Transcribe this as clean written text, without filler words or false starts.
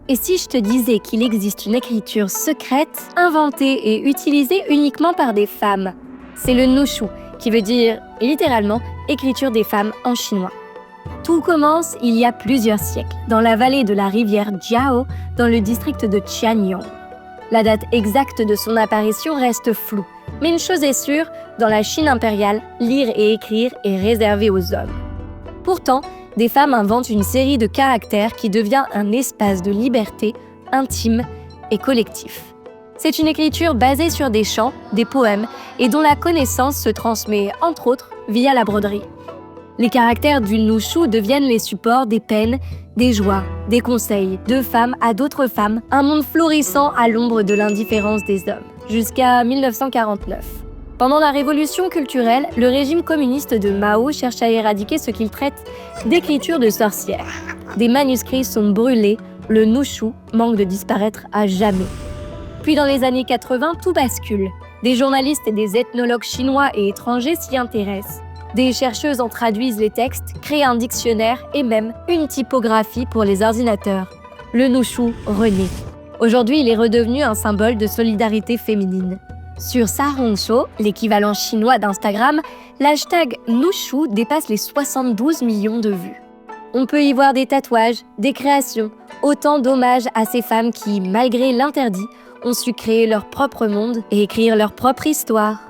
Et si je te disais qu'il existe une écriture secrète, inventée et utilisée uniquement par des femmes? C'est le nushu, qui veut dire littéralement écriture des femmes en chinois. Tout commence il y a plusieurs siècles, dans la vallée de la rivière Jiao, dans le district de Qianyong. La date exacte de son apparition reste floue, mais une chose est sûre, dans la Chine impériale, lire et écrire est réservé aux hommes. Pourtant, des femmes inventent une série de caractères qui devient un espace de liberté intime et collectif. C'est une écriture basée sur des chants, des poèmes et dont la connaissance se transmet, entre autres, via la broderie. Les caractères du nushu deviennent les supports des peines, des joies, des conseils, de femmes à d'autres femmes, un monde florissant à l'ombre de l'indifférence des hommes, jusqu'à 1949. Pendant la révolution culturelle, le régime communiste de Mao cherche à éradiquer ce qu'il traite d'écriture de sorcière. Des manuscrits sont brûlés, le nushu manque de disparaître à jamais. Puis dans les années 80, tout bascule. Des journalistes et des ethnologues chinois et étrangers s'y intéressent. Des chercheuses en traduisent les textes, créent un dictionnaire et même une typographie pour les ordinateurs. Le nushu renaît. Aujourd'hui, il est redevenu un symbole de solidarité féminine. Sur Xiaohongshu, l'équivalent chinois d'Instagram, l'hashtag nushu dépasse les 72 millions de vues. On peut y voir des tatouages, des créations, autant d'hommages à ces femmes qui, malgré l'interdit, ont su créer leur propre monde et écrire leur propre histoire.